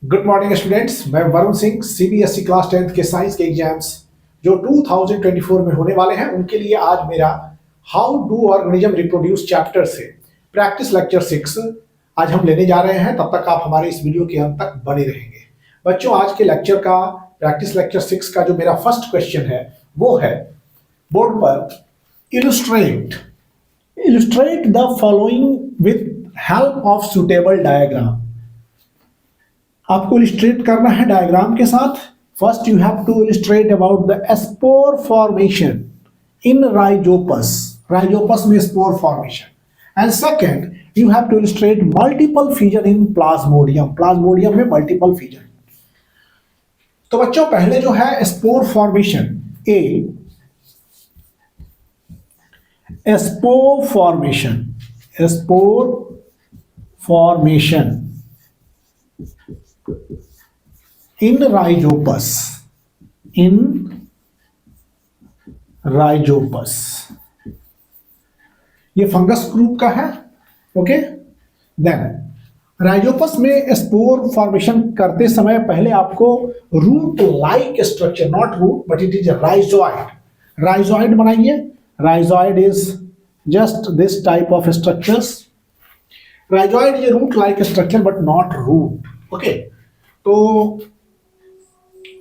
Good morning students, मैं Varun Singh. CBSE class 10th के science के एग्जाम्स जो 2024 में होने वाले हैं उनके लिए आज मेरा how do organism reproduce chapter से प्रैक्टिस लेक्चर 6 आज हम लेने जा रहे हैं। तब तक आप हमारे इस वीडियो के अंत तक बने रहेंगे। बच्चों, आज के लेक्चर का प्रैक्टिस लेक्चर 6 का जो मेरा फर्स्ट क्वेश्चन है वो है बोर्ड पर illustrate illustrate the following with help of suitable diagram. आपको इलिस्ट्रेट करना है डायग्राम के साथ। First you have to illustrate about the spore formation in Rhizopus. Rhizopus में spore formation. And second you have to illustrate multiple fusion in Plasmodium. Plasmodium में multiple fusion. तो बच्चों, पहले जो है spore formation, spore formation in Rhizopus ये fungus group का है। ओके, देन राइजोपस में स्पोर फॉर्मेशन करते समय पहले आपको root like structure, not root but it is rhizoid बनाइए। Rhizoid is just this type of structures. Rhizoid is root like structure but not root. Okay, तो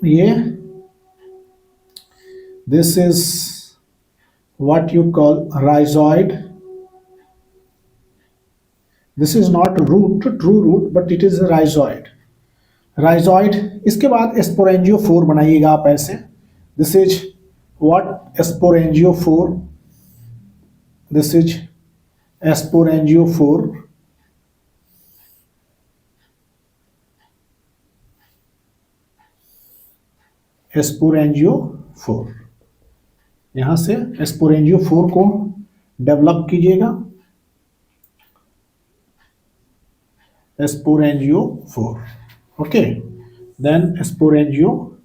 ये this is what you call rhizoid. This is not root, true root, but it is rhizoid. इसके बाद sporangiophore बनाइएगा आप ऐसे। This is what sporangiophore. This is sporangiophore. Sporangiophore, यहां से sporangiophore को डेवलप कीजिएगा। Sporangiophore, okay, then sporangiophore.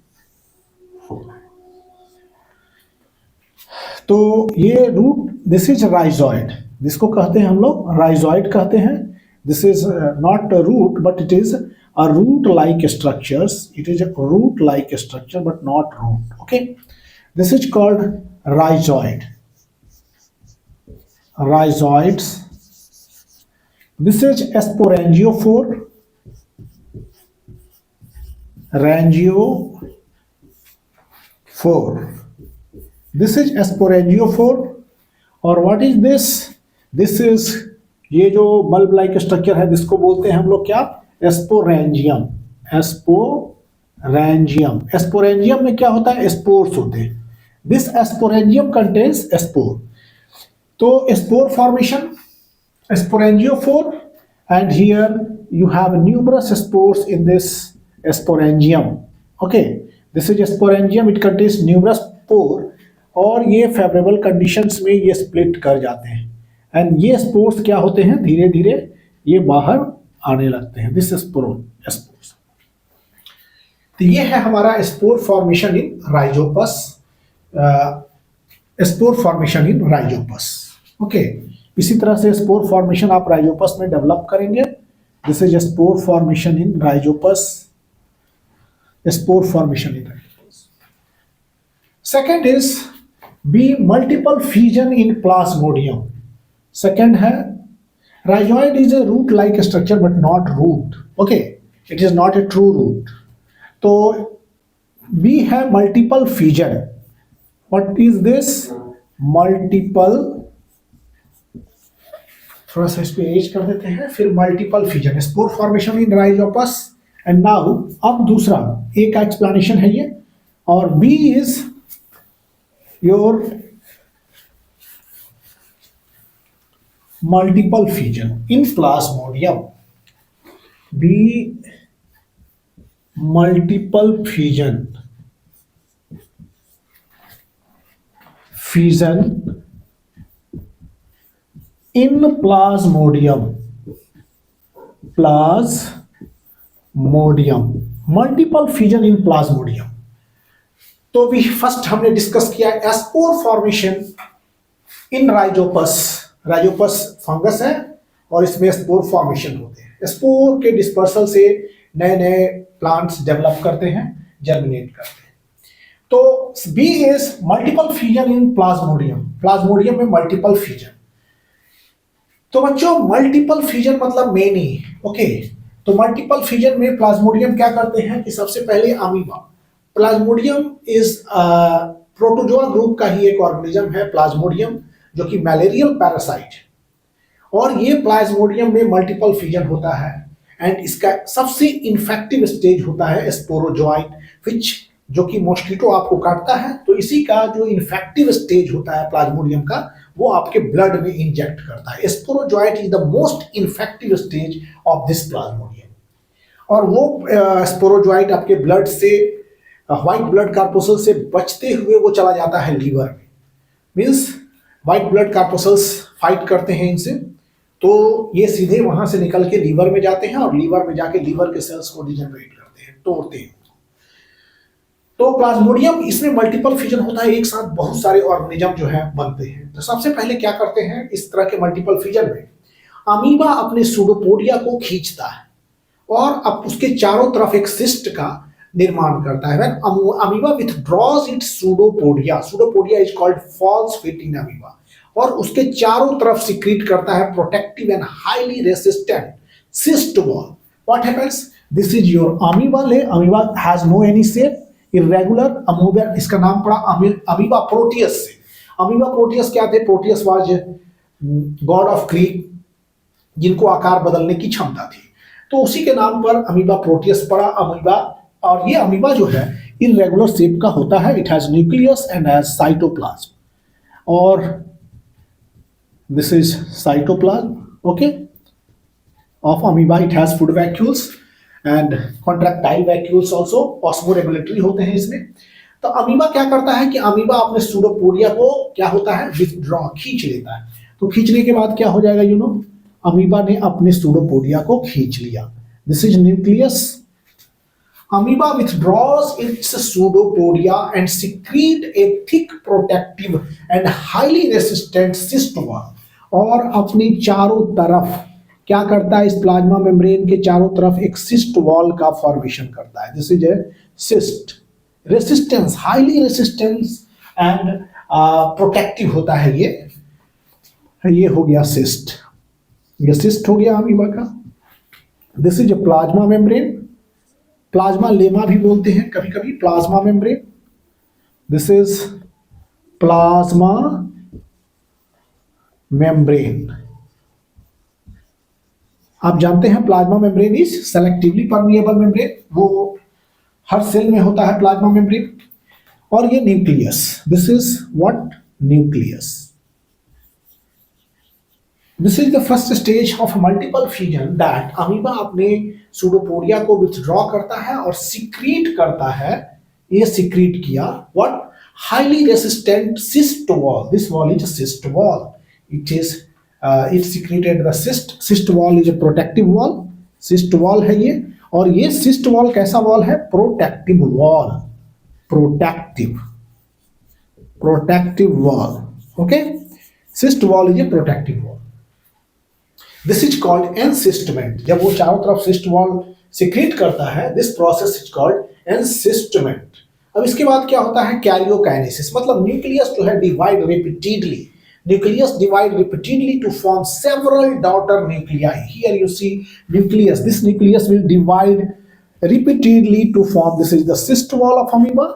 तो ये रूट, दिस इज राइजोइड, जिसको कहते हैं हम लोग राइजोइड कहते हैं। This is not root but it is a root-like structures. It is a root-like structure but not root. Okay, this is called rhizoid. Rhizoids. This is sporangiophore. Rangiophore. This is sporangiophore. और what is this? This is ये जो bulb like structure है, जिसको बोलते हैं हम लोग क्या? एस्पोरेंजियम। एस्पोरेंजियम में क्या होता है? स्पोर्स होते हैं। This sporangium contains spore. तो spore formation, sporangiophore, and here you have numerous spores in this sporangium. Okay, this is sporangium, it contains numerous spore. और ये फेवरेबल कंडीशंस में ये स्प्लिट कर जाते हैं एंड ये स्पोर्स क्या होते हैं? धीरे धीरे ये बाहर आने लगते हैं। This spores. तो ये है हमारा spore formation in Rhizopus. Spore formation in Rhizopus. Okay, इसी तरह से स्पोर फॉर्मेशन आप राइजोपस में डेवलप करेंगे। This is spore formation in Rhizopus. Spore formation in Rhizopus. Second is be multiple fusion in Plasmodium. Second है Rhizoid is a root-like structure but not root. Okay, it is not a true root. तो we have multiple fusion. What is this? Multiple, थोड़ा सा इसको as कर देते हैं, फिर multiple fusion. Spore formation in Rhizopus. And now अब दूसरा एक explanation है ये, और B is your multiple fusion in plasmodium. B multiple fusion in plasmodium. Multiple fusion in plasmodium. तो भी फर्स्ट हमने डिस्कस किया spore formation in Rhizopus. Rhizopus fungus है और इसमें स्पोर फॉर्मेशन होते हैं। स्पोर के डिस्पर्सल से नए नए प्लांट्स डेवलप करते हैं, जर्मिनेट करते हैं। तो B is multiple fusion in Plasmodium. Plasmodium में मल्टीपल फ्यूजन। तो बच्चों मल्टीपल फ्यूजन मतलब मेनी, ओके। तो मल्टीपल फ्यूजन में प्लाज्मोडियम क्या करते हैं कि सबसे पहले amoeba. Plasmodium is protozoa group का ही एक ऑर्गेनिज्म है प्लाज्मोडियम, जो कि मैलेरियल पैरासाइट। और ये प्लाज्मोडियम में मल्टीपल फ्यूजन होता है एंड इसका सबसे इन्फेक्टिव स्टेज होता है स्पोरोजोइट, विच जो कि मॉस्किटो आपको काटता है, तो इसी का जो इन्फेक्टिव स्टेज होता है प्लाज्मोडियम का, वो आपके ब्लड में इंजेक्ट करता है। Sporozoite is the most infective stage of this Plasmodium. और वो स्पोरोजोइट आपके ब्लड से, व्हाइट ब्लड कार्पोसल से बचते हुए वो चला जाता है लीवर में। मीन्स व्हाइट ब्लड कार्पोसल्स फाइट करते हैं इनसे, तो ये सीधे वहां से निकल के लीवर में जाते हैं और लीवर में जाके लीवर के सेल्स को डिजेनरेट करते हैं, तोड़ते हैं। तो प्लाज्मोडियम, इसमें मल्टीपल फ्यूजन होता है, एक साथ बहुत सारे ऑर्गेनिज्म जो है बनते हैं। तो सबसे पहले क्या करते हैं इस तरह के मल्टीपल फ्यूजन में, अमीबा अपने सूडोपोडिया को खींचता है और अब उसके चारों तरफ एक सिस्ट का निर्माण करता है। When amoeba withdraws its pseudopodia, pseudopodia is called false fit in amoeba, और उसके चारों तरफ सिक्रीट करता है protective and highly resistant cyst wall. What happens? This is your amoeba layer. Amoeba has no any shape, irregular. Amoeba, इसका नाम पड़ा amoeba Proteus से। अमीबा प्रोटियस क्या थे? Proteus was God of Greek, जिनको आकार बदलने की क्षमता थी, तो उसी के नाम पर अमीबा प्रोटियस पड़ा। अमीबा, और ये अमीबा जो है इरेगुलर शेप का होता है। It has nucleus and has cytoplasm, और this is cytoplasm, okay, of amoeba. It has food vacuoles and contractile vacuoles also, osmoregulatory होते हैं इसमें। तो अमीबा क्या करता है कि अमीबा अपने सूडोपोडिया को क्या होता है, विथड्रॉ, खींच लेता है। तो खींचने के बाद क्या हो जाएगा, यू नो, अमीबा ने अपने सूडोपोडिया को खींच लिया। This is nucleus. Amoeba withdraws its pseudopodia and secrete a thick protective and highly resistant cyst wall, और अपनी चारों तरफ क्या करता है, इस प्लाज्मा मेम्ब्रेन के चारों तरफ एक सिस्ट वॉल का फॉर्मेशन करता है। This is a cyst, resistance, highly resistance and protective होता है ये हो गया सिस्ट, ये सिस्ट हो गया अमीबा का। This is a plasma membrane, plasma lemma भी बोलते हैं कभी कभी, plasma membrane. This is plasma membrane. आप जानते हैं plasma membrane is selectively permeable membrane, वो हर सेल में होता है प्लाज्मा मेम्ब्रेन। और ये nucleus, this is what, nucleus. This is the first stage of multiple fusion that amoeba अपने सूडोपोडिया को विथड्रॉ करता है और सिक्रीट करता है। ये सिक्रीट किया what, highly resistant cyst wall. This wall is a cyst wall. It secreted the cyst wall is a protective wall, cyst wall है ये। और ये सिस्ट वॉल कैसा वॉल है, protective wall, protective wall, okay. Cyst wall is a protective wall. This is called encystment. जब वो चारों तरफ सिस्ट वॉल सिक्रीट करता है, this process is called encystment. अब इसके बाद क्या होता है, कैरियोकाइनेसिस, मतलब न्यूक्लियस जो है divide repeatedly, nucleus divide repeatedly to form several daughter nuclei. Here you see nucleus, this nucleus will divide repeatedly to form, this is the cyst wall of amoeba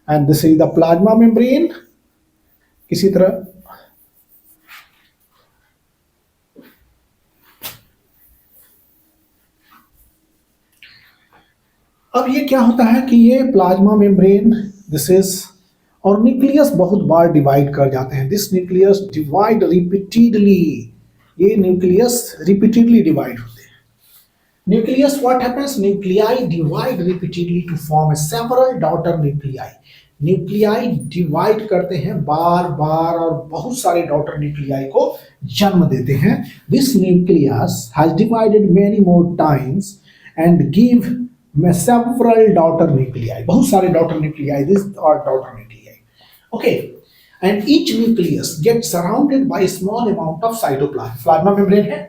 and this is the plasma membrane। किसी तरह अब ये क्या होता है कि ये plasma membrane, this is, और न्यूक्लियस बहुत बार डिवाइड कर जाते हैं। दिस न्यूक्लियस डिवाइड रिपीटेडली, ये न्यूक्लियस रिपीटेडली डिवाइड होते हैं। Nucleus what happens, nuclei divide repeatedly to form several daughter nuclei. Nuclei divide करते हैं बार बार और बहुत सारे डॉटर न्यूक्लियाई को जन्म देते हैं। This nucleus has divided many more times and give several daughter nuclei, बहुत सारे daughter nuclei, these are daughter nuclei, okay, and each nucleus gets surrounded by a small amount of cytoplasm। Plasma membrane है,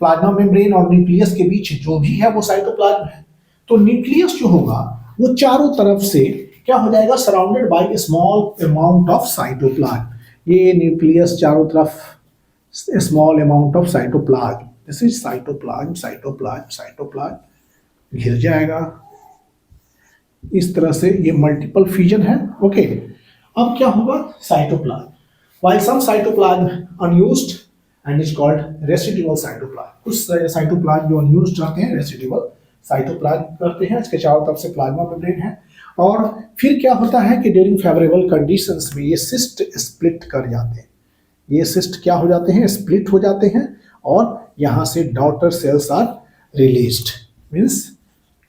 plasma membrane और nucleus के बीच जो भी है वो cytoplasm है। तो न्यूक्लियस जो होगा वो चारों तरफ से क्या हो जाएगा, surrounded by small amount of cytoplasm. ये न्यूक्लियस चारों तरफ small amount of cytoplasm, this is cytoplasm cytoplasm cytoplasm घिर जाएगा इस तरह से। ये मल्टीपल फ्यूजन है। ओके, अब क्या होगा, cytoplasm, while some cytoplasm unused and is called residual cytoplasm। कुछ साइटोप्लाज्म जो अनयूज्ड रहते हैं रेसिडुअल साइटोप्लाज्म करते हैं, इसके चारों तरफ से प्लाज्मा मेम्ब्रेन है। और फिर क्या होता है कि ड्यूरिंग फेवरेबल कंडीशंस में ये सिस्ट स्प्लिट कर जाते हैं, ये सिस्ट क्या हो जाते हैं, स्प्लिट हो जाते हैं, और यहाँ से daughter cells are released, means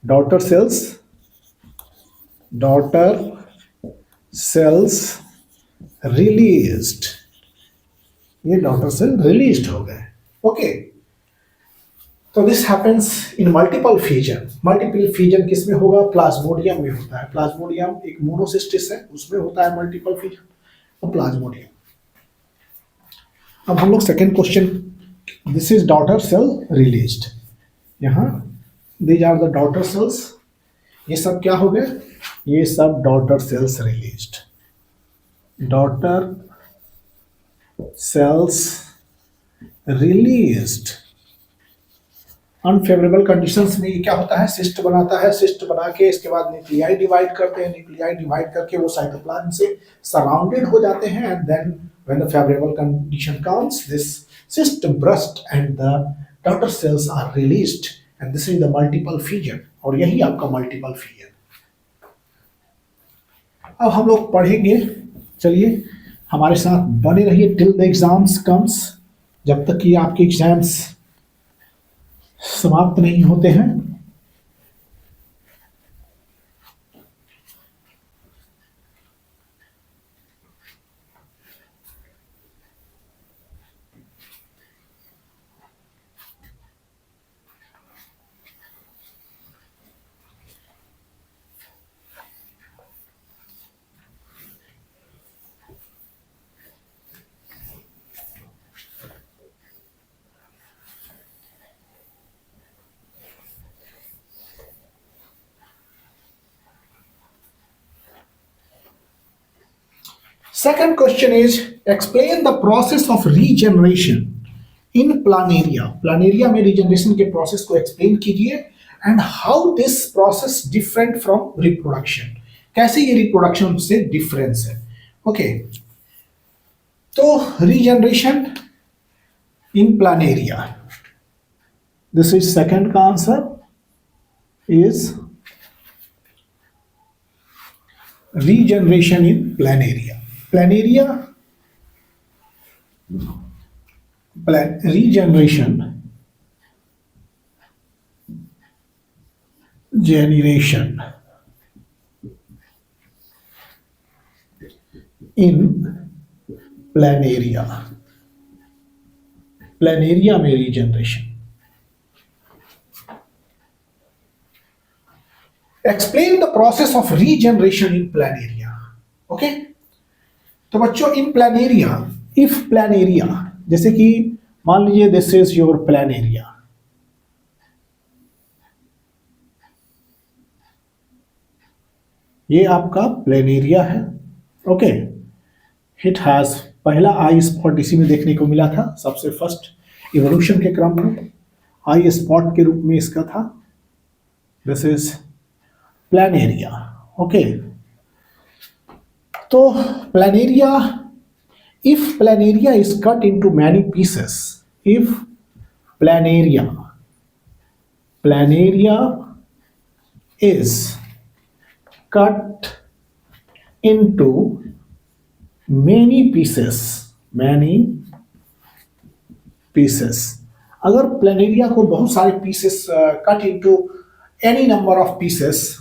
daughter cells released, ये डॉटर सेल रिलीज्ड हो गए। ओके, तो this happens in multiple fusion. Multiple fusion किस में होगा, प्लाज्मोडियम में होता है। प्लाज्मोडियम एक मोनोसिस्टिस है, उसमें होता है मल्टीपल फ्यूजन, तो प्लाज्मोडियम। अब हम लोग second question, this is daughter cell released, यहाँ these are the daughter cells, ये सब क्या हो गए, ये सब daughter cells released. Daughter cells released unfavourable conditions में ये क्या होता है, सिस्ट बनाता है, सिस्ट बना के इसके बाद न्यूक्लियाई डिवाइड करते हैं, न्यूक्लियाई डिवाइड करके वो साइटोप्लाज्म से सराउंडेड हो जाते हैं, and then when the favourable condition comes this cyst burst and the daughter cells are released and this is the multiple fission, और यही आपका मल्टीपल फ्यूजन। अब हम लोग पढ़ेंगे, चलिए हमारे साथ बने रहिए टिल द एग्जाम्स कम्स, जब तक कि आपके एग्जाम्स समाप्त नहीं होते हैं। Second question is explain the process of regeneration in planaria। Planaria में रिजेनरेशन के प्रोसेस को एक्सप्लेन कीजिए, and how this process different from reproduction, कैसे ये रिप्रोडक्शन से डिफरेंस है। ओके, तो regeneration in planaria, this is second का answer is regeneration in planaria। planaria regeneration in planaria, planaria में regeneration। Explain the process of regeneration in planaria। Okay, तो बच्चों इन Planaria, if Planaria, जैसे कि मान लीजिए दिस इज योर प्लानेरिया, ये आपका प्लानेरिया है। ओके, इट हैज पहला आई स्पॉट इसी में देखने को मिला था, सबसे फर्स्ट इवोल्यूशन के क्रम में आई स्पॉट के रूप में इसका था। This is Planaria. ओके, तो Planaria, if Planaria is cut into many pieces, if Planaria is cut into many pieces, अगर प्लानेरिया को बहुत सारे pieces cut into any number of pieces,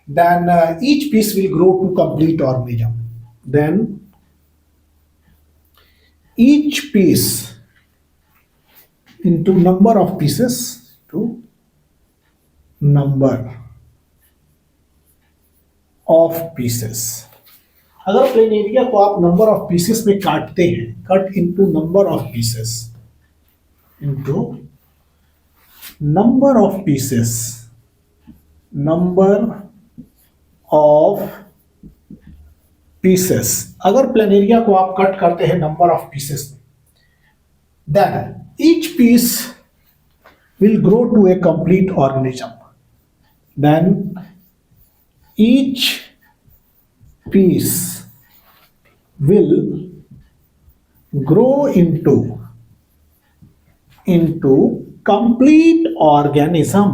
then each piece will grow to complete organism, then each piece into number of pieces to number of pieces। अगर planaria को आप number of pieces में काटते हैं, cut into number of pieces, into number of pieces, number of pieces, अगर planaria को आप cut करते हैं नंबर ऑफ पीसेस में, then each piece will grow to a complete organism. Then each piece will grow into complete organism.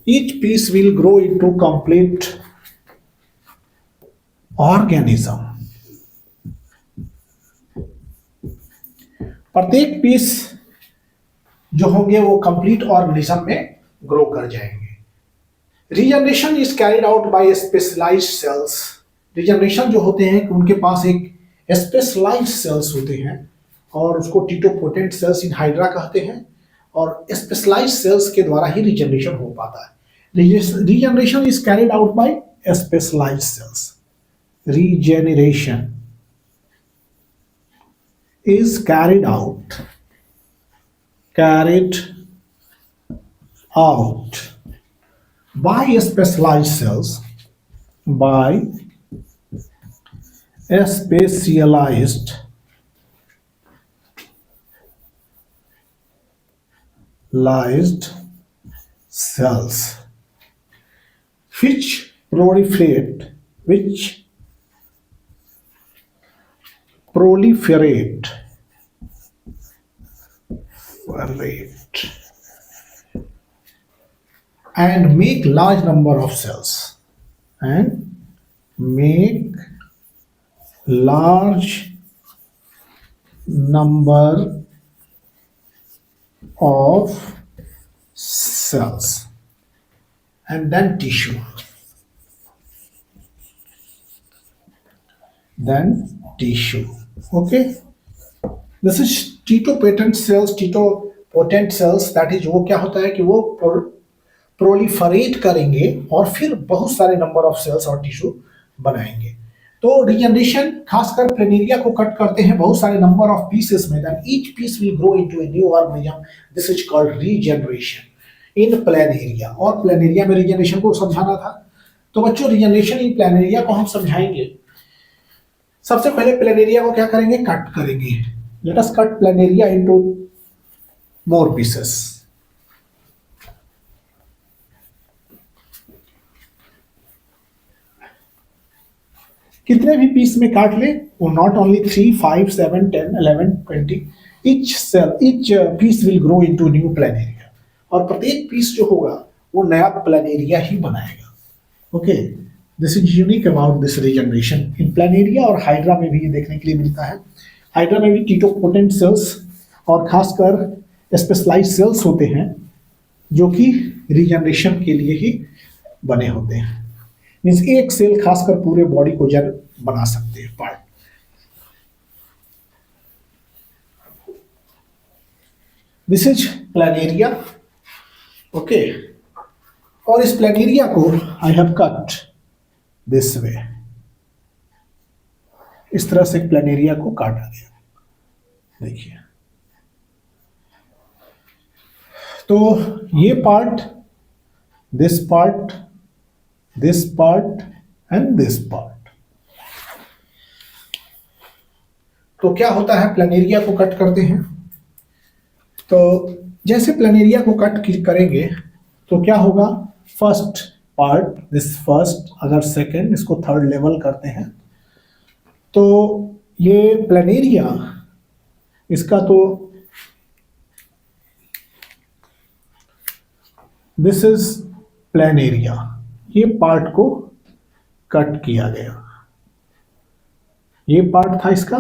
Each piece will grow into complete organism. प्रत्येक piece जो होंगे वो कंप्लीट ऑर्गेनिज्म में grow कर जाएंगे। Regeneration is carried out by specialised cells. Regeneration जो होते हैं उनके पास एक स्पेशलाइज्ड सेल्स होते हैं और उसको टीटोपोटेंट सेल्स इन हाइड्रा कहते हैं, और स्पेशलाइज्ड सेल्स के द्वारा ही रीजनरेशन हो पाता है। Regeneration is carried out by specialised cells. Regeneration is carried out by specialized cells, by specialized cells which proliferate and make large number of cells and then tissue. Okay, this is totipotent cells, that is वो क्या होता है कि वो proliferate करेंगे और फिर बहुत सारे नंबर ऑफ सेल्स और टिश्यू बनाएंगे। तो रीजनरेशन खासकर प्लेनेरिया को कट करते हैं बहुत सारे नंबर ऑफ पीसेस में, then each piece will grow into a new organism. This is called regeneration in planaria. और प्लेनेरिया में रीजनरेशन को समझाना था, तो बच्चों रीजनरेशन इन प्लेनेरिया को हम समझाएंगे। सबसे पहले प्लेनेरिया को क्या करेंगे, कट करेंगे। Let us cut planaria into more pieces. कितने भी पीस में काट ले, वो not only 3, 5, 7, 10, 11, 20, each piece will grow into new planaria, और प्रत्येक पीस जो होगा वो नया प्लेनेरिया ही बनाएगा। Okay, this is unique about this regeneration in planaria. और हाइड्रा में भी ये देखने के लिए मिलता है। हाइड्रा में भी टीटोपोटेंट सेल्स और खासकर स्पेशलाइज्ड सेल्स होते हैं जो कि रीजनरेशन के लिए ही बने होते हैं। मींस एक सेल खासकर पूरे बॉडी को जन बना सकते हैं part. This is planaria. Okay, और इस प्लेनेरिया को I have cut this way. इस तरह से प्लेनेरिया को काटा गया, देखिए। तो ये part, this part and this part. तो क्या होता है, प्लेनेरिया को कट करते हैं। तो जैसे प्लेनेरिया को कट करेंगे तो क्या होगा, फर्स्ट पार्ट, दिस फर्स्ट, अगर सेकेंड, इसको थर्ड लेवल करते हैं तो ये प्लेनेरिया, इसका तो दिस इज प्लेनेरिया, ये पार्ट को कट किया गया, ये पार्ट था इसका।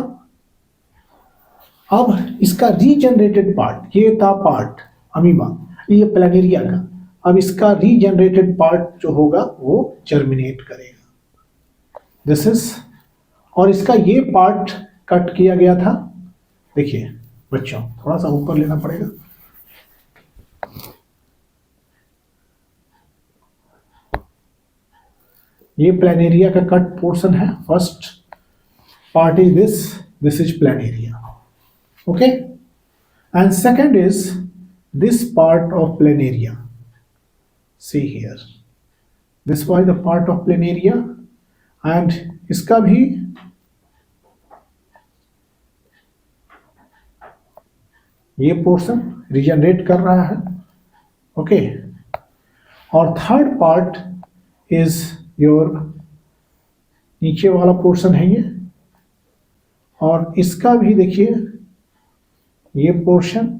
अब इसका रीजनरेटेड पार्ट, ये था पार्ट अमीबा, ये प्लेनेरिया का। अब इसका रीजनरेटेड पार्ट जो होगा वो जर्मिनेट करेगा, दिस इज। और इसका ये पार्ट कट किया गया था, देखिए बच्चों, थोड़ा सा ऊपर लेना पड़ेगा। ये प्लेनेरिया का कट पोर्शन है। First part is this is planaria, okay. And second is this part of planaria. See here, this was the part of planaria, and इसका भी ये पोर्शन रीजनरेट कर रहा है, ओके। और थर्ड पार्ट इज योर नीचे वाला पोर्शन है ये, और इसका भी देखिए ये पोर्शन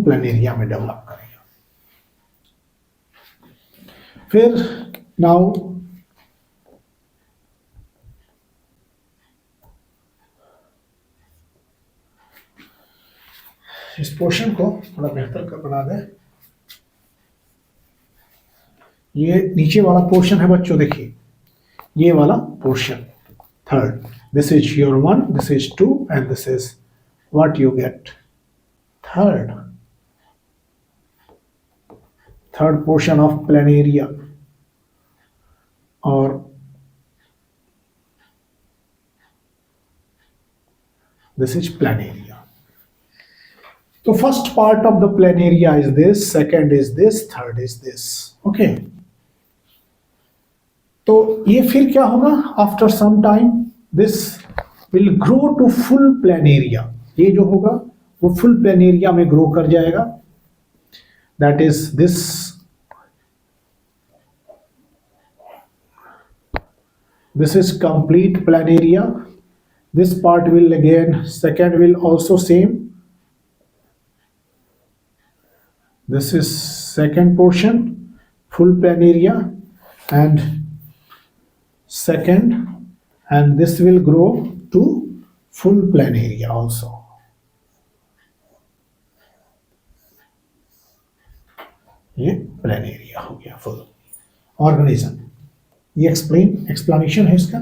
प्लानेरिया में डेवलप करेगा। फिर नाउ इस पोर्शन को थोड़ा बेहतर कर बना दें। ये नीचे वाला पोर्शन है बच्चों, देखिए ये वाला portion third, this is your 1, this is 2 and this is what you get third portion of planaria. और दिस इज प्लानेरिया। तो first part of the planaria is this, second is this, third is this, okay. तो ये फिर क्या होगा, after some time this will grow to full planaria. ये जो होगा वो फुल प्लानेरिया में ग्रो कर जाएगा, that is this is complete planaria. This part will again, second will also same, this is second portion full planaria and second, and this will grow to full planaria also. ये Planaria हो गया full organism. ये explanation है इसका,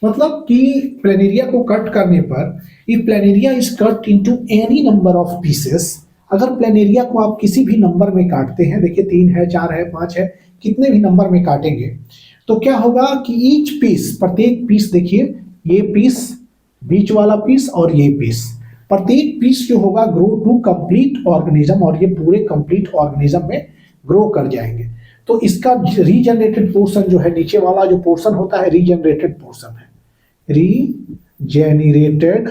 मतलब कि Planaria को cut करने पर if Planaria is cut into any number of pieces, अगर प्लानेरिया को आप किसी भी नंबर में काटते हैं, देखिए 3 है, 4 है, 5 है, कितने भी नंबर में काटेंगे तो क्या होगा कि ईच पीस, प्रत्येक पीस, देखिए ये पीस, बीच वाला पीस और ये पीस, प्रत्येक पीस जो होगा ग्रो टू कंप्लीट ऑर्गेनिज्म, और ये पूरे कंप्लीट ऑर्गेनिज्म में ग्रो कर जाएंगे। तो इसका रीजनरेटेड पोर्शन जो है, नीचे वाला जो पोर्शन होता है रीजनरेटेड पोर्शन है, रीजेनरेटेड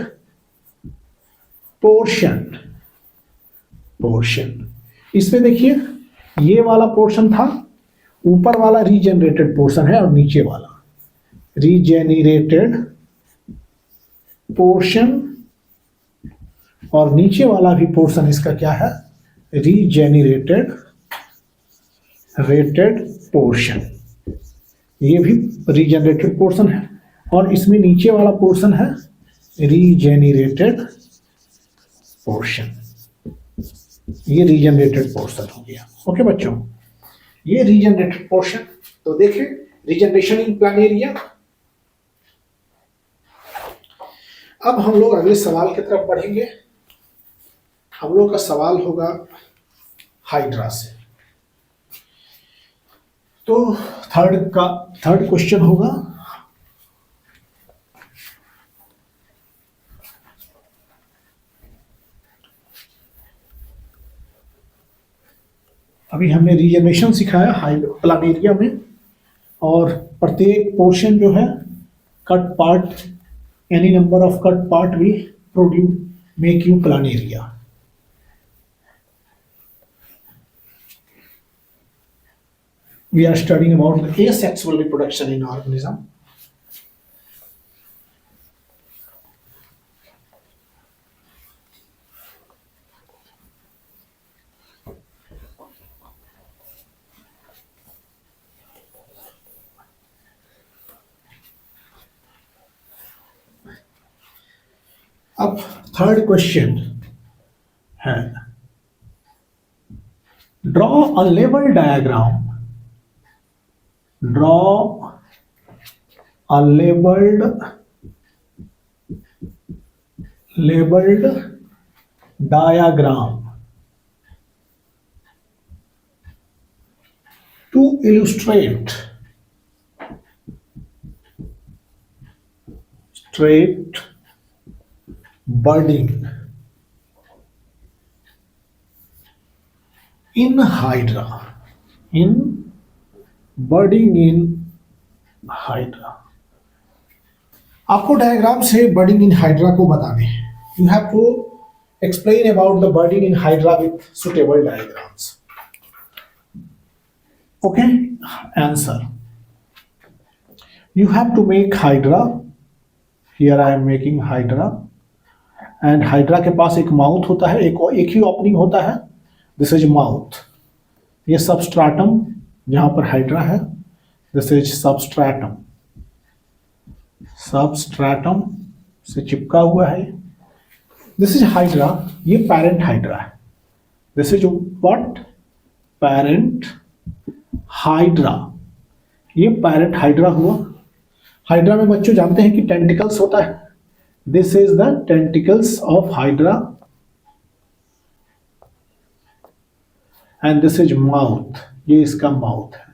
पोर्शन। इसमें देखिए ये वाला पोर्शन था, ऊपर वाला रीजनरेटेड पोर्शन है और नीचे वाला रीजेनरेटेड पोर्शन, और नीचे वाला भी पोर्शन इसका क्या है, रीजेनरेटेड पोर्शन। ये भी रीजनरेटेड पोर्शन है, और इसमें नीचे वाला पोर्शन है रीजेनरेटेड पोर्शन। ये रीजनरेटेड पोर्शन हो गया, ओके बच्चों, ये रीजनरेटेड पोर्शन। तो देखें रीजनरेशन इन प्लानेरिया। अब हम लोग अगले सवाल की तरफ बढ़ेंगे। हम लोग का सवाल होगा हाइड्रा से। तो थर्ड क्वेश्चन होगा, अभी हमने रीजनरेशन सिखाया प्लानेरिया में, और प्रत्येक पोर्शन जो है cut part, any number of cut part भी produce make you planaria. We are studying about the asexual reproduction in organism. अब थर्ड क्वेश्चन है, draw a level diagram, draw a labeled diagram to illustrate straight budding in hydra, in budding in hydra. आपको diagram से budding in hydra को बताने हैं. You have to explain about the budding in hydra with suitable diagrams. Okay, answer. You have to make hydra. Here I am making hydra. And hydra के पास एक mouth होता है, एक ही opening होता है. This is mouth. ये substratum जहां पर हाइड्रा है. This is substratum. Substratum से चिपका हुआ है. This is hydra. ये parent hydra है. This is what? Parent hydra. ये parent hydra हुआ. हाइड्रा में बच्चों जानते हैं कि टेंटिकल्स होता है. This is the tentacles of hydra and this is mouth. ये इसका माउथ है.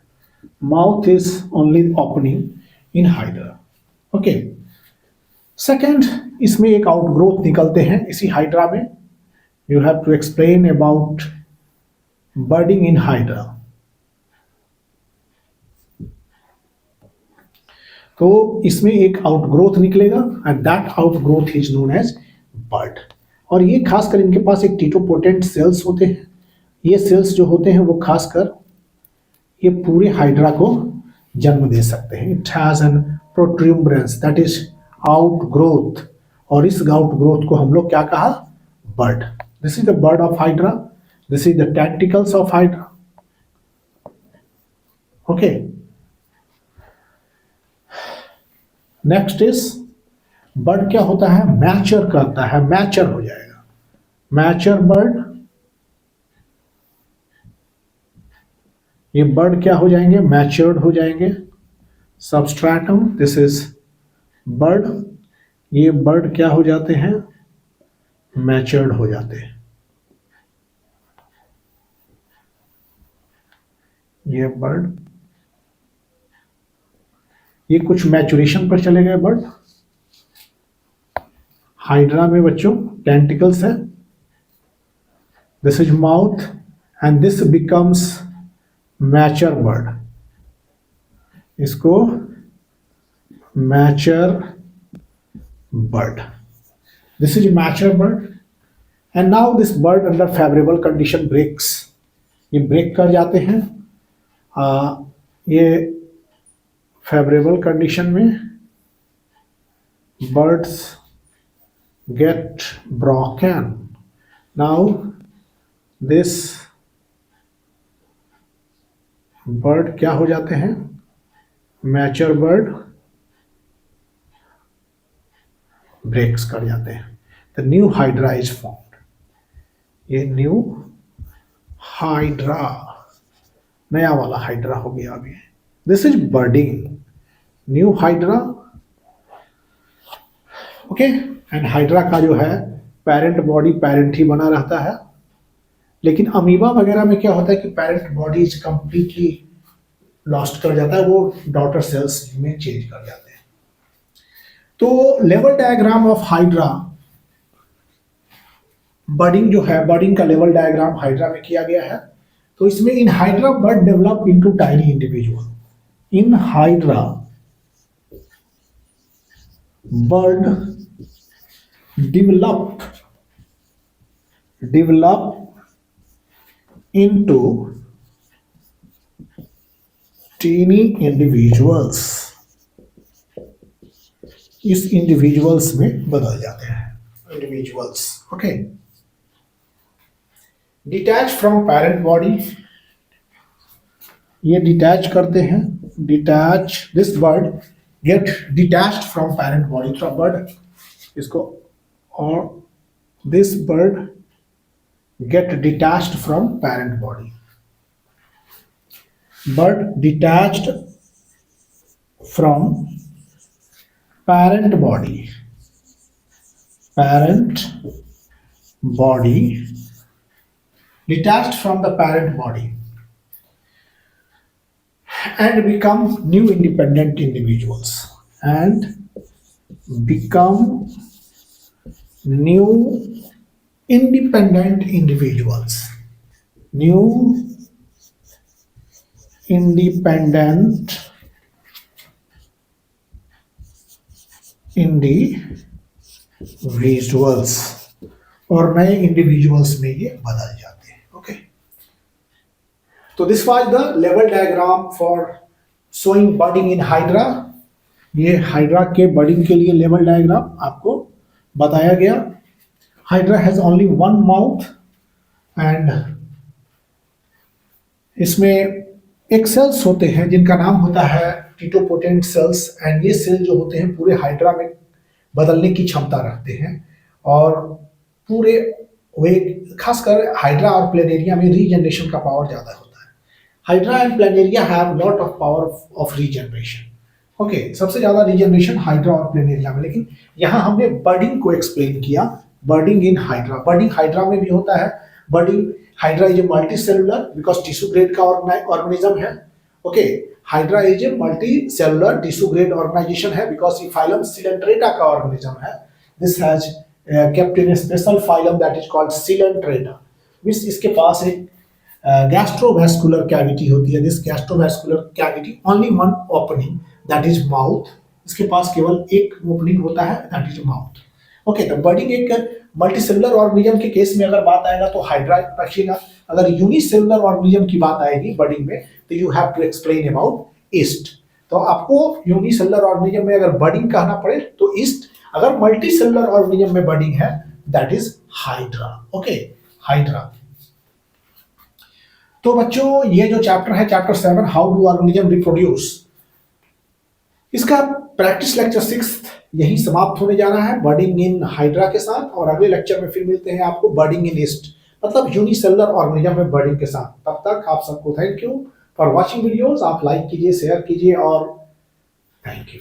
Mouth is only opening in hydra. Okay. Second, इसमें एक आउटग्रोथ निकलते हैं इसी हाइड्रा में. You have to explain about budding in hydra. तो इसमें एक आउटग्रोथ निकलेगा and that outgrowth is known as bud. और ये खासकर इनके पास एक टीटोपोटेंट सेल्स होते हैं. ये सेल्स जो होते हैं वो खासकर ये पूरे हाइड्रा को जन्म दे सकते हैं. It has an protuberance that is outgrowth. और इस आउटग्रोथ को हम लोग क्या कहा? Bud. This is the bud of hydra. This is the tentacles of hydra. Okay. Next is bud क्या होता है? मैच्योर करता है. मैच्योर हो जाएगा. Mature bird. ये बर्ड क्या हो जाएंगे? मैच्योर्ड हो जाएंगे. सबस्ट्रैटम. This is bird. ये बर्ड क्या हो जाते हैं? मैच्योर्ड हो जाते हैं. ये बर्ड, ये कुछ मैचुरेशन पर चले गए बर्ड. हाइड्रा में बच्चों टेंटिकल्स है. This is mouth and this becomes mature bud. इसको mature bud. This is mature bud and now this bud under favourable condition breaks. ये ब्रेक कर जाते हैं. ये फेवरेबल कंडीशन में birds get broken. Now this bird क्या हो जाते हैं? मैच्योर बर्ड ब्रेक्स कर जाते हैं. The new hydra is formed. ये न्यू हाइड्रा, नया वाला हाइड्रा हो गया अभी. This is budding. New hydra. Okay. And hydra का जो है पेरेंट बॉडी पेरेंट ही बना रहता है. लेकिन अमीबा वगैरह में क्या होता है कि parent body is completely lost कर जाता है. वो डॉटर सेल्स में चेंज कर जाते हैं. तो लेवल डायग्राम ऑफ हाइड्रा, बर्डिंग जो है, बर्डिंग का लेवल डायग्राम हाइड्रा में किया गया है. तो इसमें in hydra bird develop into tiny individual. In hydra bird develop into teeny individuals. इस इंडिविजुअल्स में बदल जाते हैं. Individuals. Okay. Detach from parent body. ये डिटैच करते हैं. Detach. This bird get detached from parent body. थोड़ा बर्ड इसको, और this bird get detached from parent body. Bird detached from parent body. Parent body detached from the parent body and become new independent individuals. And become new independent individuals. New independent individuals, और नए individuals में ये बदल जाते हैं. Okay, तो this was the लेवल diagram for showing budding in hydra. ये हाइड्रा के बर्डिंग के लिए लेवल डायग्राम आपको बताया गया. Hydra has only one mouth and इसमें एक सेल्स होते हैं जिनका नाम होता है टिटोपोटेंट सेल्स, एंड ये सेल जो होते हैं पूरे हाइड्रा में बदलने की क्षमता रखते हैं, और पूरे वे खासकर हाइड्रा और प्लेनेरिया में रीजनरेशन का पावर ज़्यादा होता है. Hydra and planaria have lot of power of regeneration. Okay, सबसे ज़्यादा रीजनरेशन हाइड्रा और प्लेनेरिया में. लेकिन यहाँ हमने बर्डिंग को एक्सप्लेन किया. बर्डिंग इन हाइड्रा, बर्डिंग हाइड्रा में भी होता है. Budding hydra is a multi cellular because tissue grade का ऑर्गेनिज्म है. Okay, hydra is a multi cellular tissue grade organisation है बिकॉज ये फाइलम सिलेंट्रेटा का ऑर्गेनिज्म है. This has kept in a special phylum that is called Coelenterata. Means इसके पास एक gastrovascular cavity होती है. This gastrovascular cavity only one opening that is mouth. इसके पास केवल एक ओपनिंग होता है दैट इज माउथ. ओके, तो बर्डिंग एक मल्टीसेलुलर ऑर्गेनिज्म के केस में अगर बात आएगा तो हाइड्रा रखिएगा. अगर यूनिसेलुलर ऑर्गेनिज्म की बात आएगी बर्डिंग में तो you have to explain about yeast. तो आपको यूनिसेलुलर ऑर्गेनिज्म में अगर बर्डिंग कहना पड़े तो ईस्ट. अगर मल्टी सेलुलर ऑर्गेनिज्म में बर्डिंग है that is hydra. Okay, hydra. तो बच्चों ये जो चैप्टर है chapter 7 how do organism reproduce, इसका प्रैक्टिस लेक्चर 6 यही समाप्त होने जा रहा है बर्डिंग इन हाइड्रा के साथ. और अगले लेक्चर में फिर मिलते हैं आपको बर्डिंग इन ईस्ट, मतलब यूनिसेलुलर ऑर्गेनिज्म में बर्डिंग के साथ. तब तक आप सबको thank you for watching videos. आप लाइक कीजिए, शेयर कीजिए और थैंक यू.